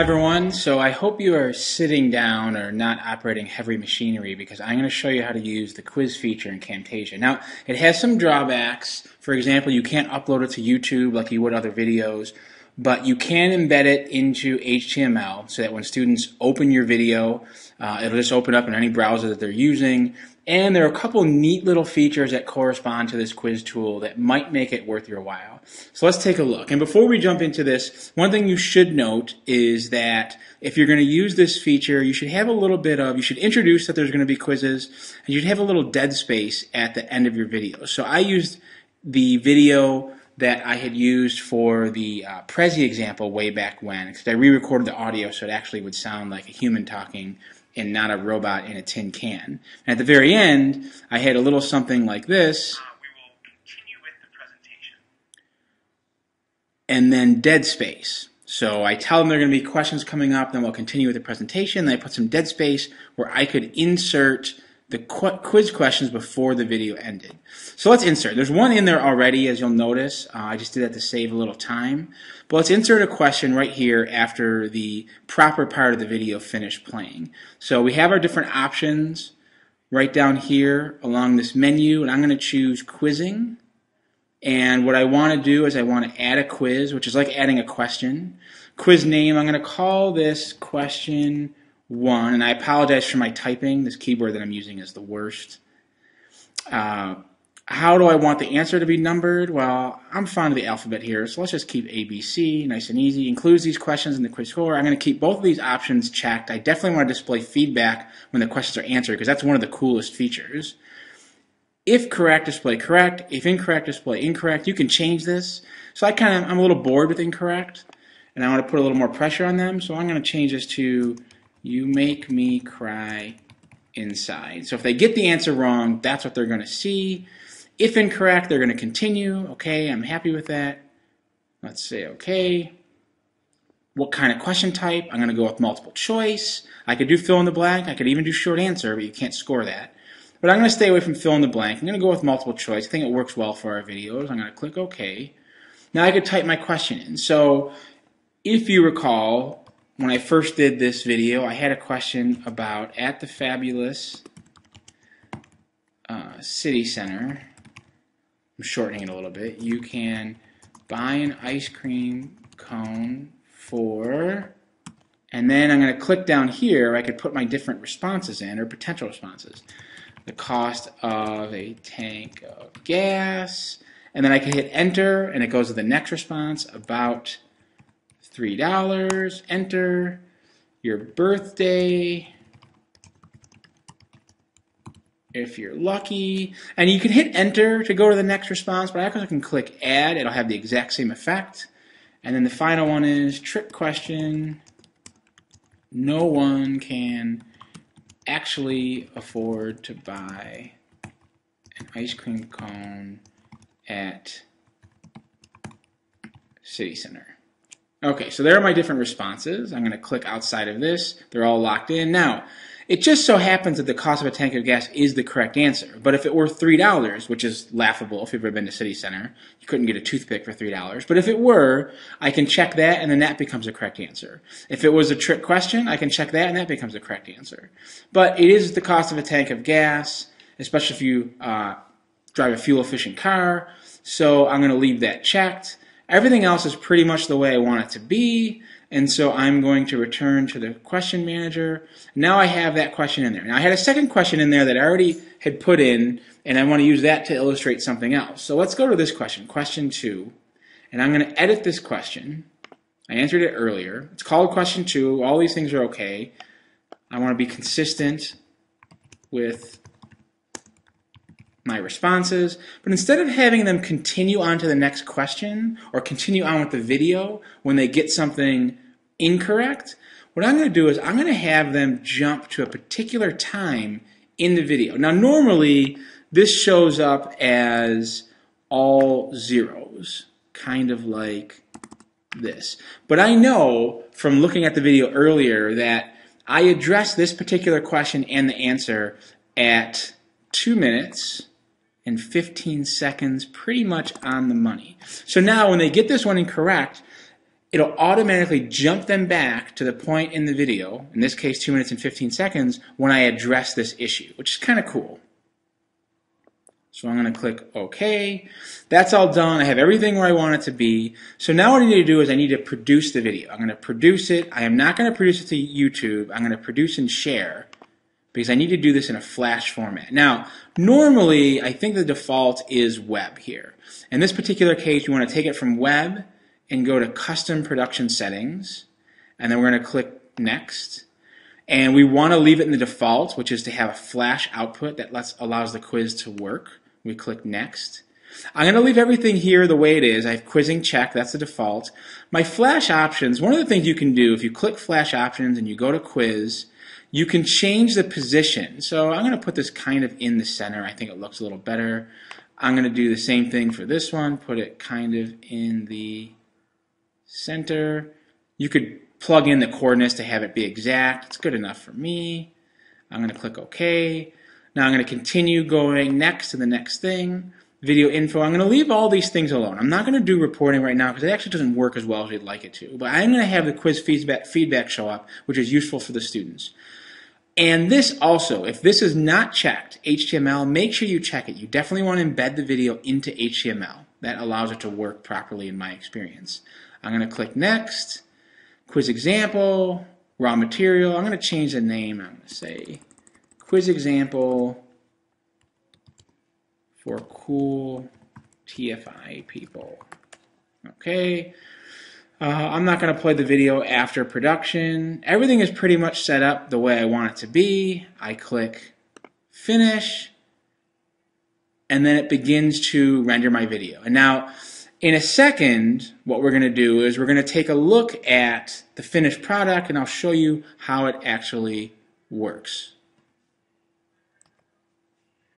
Hi everyone, so I hope you are sitting down or not operating heavy machinery because I'm going to show you how to use the quiz feature in Camtasia. Now, it has some drawbacks. For example, you can't upload it to YouTube like you would other videos, but you can embed it into HTML so that when students open your video, it'll just open up in any browser that they're using. And there are a couple neat little features that correspond to this quiz tool that might make it worth your while. So let's take a look. And before we jump into this, one thing you should note is that if you're going to use this feature, you should have a little bit of, you should introduce that there's going to be quizzes, and you'd have a little dead space at the end of your video. So I used the video that I had used for the Prezi example way back when, because I re-recorded the audio so it actually would sound like a human talking and not a robot in a tin can. And at the very end, I had a little something like this. We will continue with the presentation. And then dead space. So I tell them there are going to be questions coming up, then we'll continue with the presentation. Then I put some dead space where I could insert the quiz questions before the video ended. So let's insert. There's one in there already, as you'll notice. I just did that to save a little time. But let's insert a question right here after the proper part of the video finished playing. So we have our different options right down here along this menu, and I'm going to choose quizzing. And what I want to do is I want to add a quiz, which is like adding a question. Quiz name, I'm going to call this question 1, and I apologize for my typing. This keyboard that I'm using is the worst. How do I want the answer to be numbered? Well, I'm fond of the alphabet here, so let's just keep ABC, nice and easy. Includes these questions in the quiz score. I'm going to keep both of these options checked. I definitely want to display feedback when the questions are answered because that's one of the coolest features. If correct, display correct. If incorrect, display incorrect. You can change this. So I'm a little bored with incorrect, and I want to put a little more pressure on them, so I'm going to change this to "You make me cry inside." So if they get the answer wrong, that's what they're going to see. If incorrect, they're going to continue. Okay, I'm happy with that. Let's say okay. What kind of question type? I'm going to go with multiple choice. I could do fill in the blank. I could even do short answer, but you can't score that. But I'm going to stay away from fill in the blank. I'm going to go with multiple choice. I think it works well for our videos. I'm going to click OK. Now I could type my question in. So if you recall, when I first did this video, I had a question about at the fabulous city center. I'm shortening it a little bit. You can buy an ice cream cone for, and then I'm going to click down here. I could put my different responses in, or potential responses. The cost of a tank of gas, and then I can hit enter, and it goes to the next response about $3. Enter your birthday if you're lucky, and you can hit enter to go to the next response, but I can click add. It'll have the exact same effect. And then the final one is trick question. No one can actually afford to buy an ice cream cone at City Center. Okay, so there are my different responses. I'm going to click outside of this. They're all locked in. Now, it just so happens that the cost of a tank of gas is the correct answer. But if it were $3, which is laughable if you've ever been to City Center, you couldn't get a toothpick for $3. But if it were, I can check that, and then that becomes a correct answer. If it was a trick question, I can check that, and that becomes a correct answer. But it is the cost of a tank of gas, especially if you drive a fuel-efficient car. So I'm going to leave that checked. Everything else is pretty much the way I want it to be, and so I'm going to return to the question manager. Now I have that question in there. Now I had a second question in there that I already had put in, and I want to use that to illustrate something else. So let's go to this question, question 2, and I'm going to edit this question. I answered it earlier. It's called question 2. All these things are okay. I want to be consistent with my responses, but instead of having them continue on to the next question or continue on with the video when they get something incorrect, what I'm going to do is I'm going to have them jump to a particular time in the video. Now normally this shows up as all zeros, kind of like this. But I know from looking at the video earlier that I addressed this particular question and the answer at 2 minutes and 15 seconds, pretty much on the money. So now when they get this one incorrect, it'll automatically jump them back to the point in the video, in this case 2 minutes and 15 seconds, when I address this issue, which is kind of cool. So I'm going to click OK. That's all done. I have everything where I want it to be. So now what I need to do is I need to produce the video. I'm going to produce it. I am not going to produce it to YouTube. I'm going to produce and share because I need to do this in a Flash format. Now, normally, I think the default is web here. In this particular case, you want to take it from web and go to Custom Production Settings, and then we're going to click Next. And we want to leave it in the default, which is to have a Flash output that allows the quiz to work. We click Next. I'm going to leave everything here the way it is. I have quizzing checked. That's the default. My Flash options, one of the things you can do, if you click Flash options and you go to quiz, you can change the position. So I'm going to put this kind of in the center. I think it looks a little better. I'm going to do the same thing for this one. Put it kind of in the center. You could plug in the coordinates to have it be exact. It's good enough for me. I'm going to click OK. Now I'm going to continue going next to the next thing. Video info. I'm going to leave all these things alone. I'm not going to do reporting right now because it actually doesn't work as well as we'd like it to. But I'm going to have the quiz feedback show up, which is useful for the students. And this also, if this is not checked, HTML, make sure you check it. You definitely want to embed the video into HTML. That allows it to work properly in my experience. I'm going to click Next. Quiz example, raw material. I'm going to change the name. I'm going to say quiz example for cool TFI people. Okay. I'm not going to play the video after production. Everything is pretty much set up the way I want it to be. I click Finish, and then it begins to render my video. And now, in a second, what we're going to do is we're going to take a look at the finished product, and I'll show you how it actually works.